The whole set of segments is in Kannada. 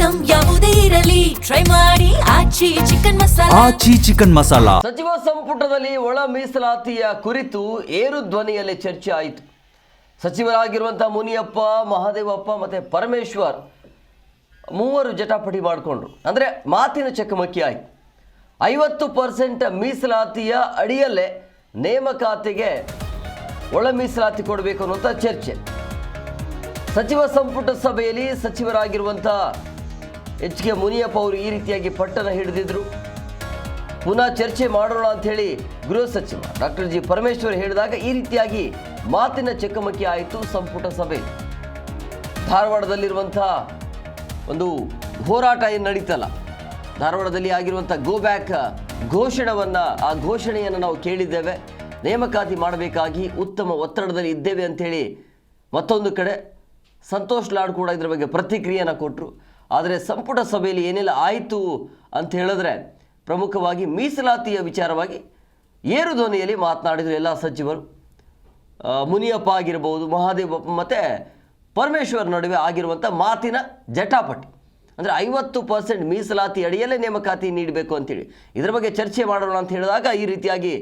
ಐಟಂ ಯಾವುದೇ ಇರಲಿ ಟ್ರೈ ಮಾಡಿ ಆಚಿ ಚಿಕನ್ ಮಸಾಲಾ. ಸಚಿವ ಸಂಪುಟದಲ್ಲಿ ಒಳ ಮೀಸಲಾತಿಯ ಕುರಿತು ಏರು ಧ್ವನಿಯಲ್ಲಿ ಚರ್ಚೆ ಆಯಿತು. ಸಚಿವರಾಗಿರುವಂತಹ ಮುನಿಯಪ್ಪ, ಮಹಾದೇವಪ್ಪ ಮತ್ತು ಪರಮೇಶ್ವರ್ ಮೂವರು ಜಟಾಪಟಿ ಮಾಡಿಕೊಂಡ್ರು. ಅಂದರೆ ಮಾತಿನ ಚಕಮಕಿ ಆಯಿತು. 50% ಮೀಸಲಾತಿಯ ಅಡಿಯಲ್ಲೇ ನೇಮಕಾತಿಗೆ ಒಳ ಮೀಸಲಾತಿ ಕೊಡಬೇಕು ಅನ್ನುವಂಥ ಚರ್ಚೆ. ಸಚಿವ ಸಂಪುಟ ಸಭೆಯಲ್ಲಿ ಸಚಿವರಾಗಿರುವಂಥ ಎಚ್ ಕೆ ಮುನಿಯಪ್ಪ ಅವರು ಈ ರೀತಿಯಾಗಿ ಪಟ್ಟಣ ಹಿಡಿದಿದ್ರು. ಪುನಃ ಚರ್ಚೆ ಮಾಡೋಣ ಅಂಥೇಳಿ ಗೃಹ ಸಚಿವ ಡಾಕ್ಟರ್ ಜಿ ಪರಮೇಶ್ವರ್ ಹೇಳಿದಾಗ ಈ ರೀತಿಯಾಗಿ ಮಾತಿನ ಚಕಮಕಿ ಆಯಿತು ಸಂಪುಟ ಸಭೆ. ಧಾರವಾಡದಲ್ಲಿರುವಂಥ ಒಂದು ಹೋರಾಟ ಏನು ನಡೀತಲ್ಲ, ಧಾರವಾಡದಲ್ಲಿ ಆಗಿರುವಂಥ ಗೋ ಬ್ಯಾಕ್ ಆ ಘೋಷಣೆಯನ್ನು ನಾವು ಕೇಳಿದ್ದೇವೆ. ನೇಮಕಾತಿ ಮಾಡಬೇಕಾಗಿ ಉತ್ತಮ ಒತ್ತಡದಲ್ಲಿ ಇದ್ದೇವೆ ಅಂಥೇಳಿ ಮತ್ತೊಂದು ಕಡೆ ಸಂತೋಷ್ ಲಾಡ್ ಕೂಡ ಇದರ ಬಗ್ಗೆ ಪ್ರತಿಕ್ರಿಯೆಯನ್ನು ಕೊಟ್ಟರು. ಆದರೆ ಸಂಪುಟ ಸಭೆಯಲ್ಲಿ ಏನೆಲ್ಲ ಆಯಿತು ಅಂತ ಹೇಳಿದ್ರೆ ಪ್ರಮುಖವಾಗಿ ಮೀಸಲಾತಿಯ ವಿಚಾರವಾಗಿ ಏರು ಧ್ವನಿಯಲ್ಲಿ ಮಾತನಾಡಿದರು ಎಲ್ಲ ಸಚಿವರು. ಮುನಿಯಪ್ಪ ಆಗಿರ್ಬೋದು, ಮಹಾದೇವಪ್ಪ ಮತ್ತು ಪರಮೇಶ್ವರ್ ನಡುವೆ ಆಗಿರುವಂಥ ಮಾತಿನ ಜಟಾಪಟಿ. ಅಂದರೆ 50% ಮೀಸಲಾತಿ ಅಡಿಯಲ್ಲೇ ನೇಮಕಾತಿ ನೀಡಬೇಕು ಅಂತೇಳಿ ಇದರ ಬಗ್ಗೆ ಚರ್ಚೆ ಮಾಡೋಣ ಅಂತ ಹೇಳಿದಾಗ ಈ ರೀತಿಯಾಗಿ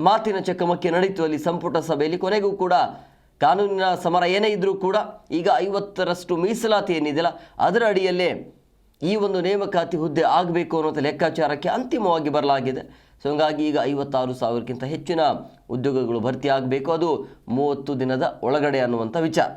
ಮಾತಿನ ಚಕಮಕಿ ನಡೀತು ಅಲ್ಲಿ ಸಂಪುಟ ಸಭೆಯಲ್ಲಿ. ಕೊನೆಗೂ ಕೂಡ ಕಾನೂನಿನ ಸಮರ ಏನೇ ಇದ್ದರೂ ಕೂಡ ಈಗ 50% ಮೀಸಲಾತಿ ಏನಿದೆಯಲ್ಲ ಅದರ ಅಡಿಯಲ್ಲೇ ಈ ಒಂದು ನೇಮಕಾತಿ ಹುದ್ದೆ ಆಗಬೇಕು ಅನ್ನೋಂಥ ಲೆಕ್ಕಾಚಾರಕ್ಕೆ ಅಂತಿಮವಾಗಿ ಬರಲಾಗಿದೆ. ಸೊ ಹೀಗಾಗಿ ಈಗ 56,000ಕ್ಕಿಂತ ಹೆಚ್ಚಿನ ಉದ್ಯೋಗಗಳು ಭರ್ತಿ ಆಗಬೇಕು, ಅದು 30 ದಿನದ ಒಳಗಡೆ ಅನ್ನುವಂಥ ವಿಚಾರ.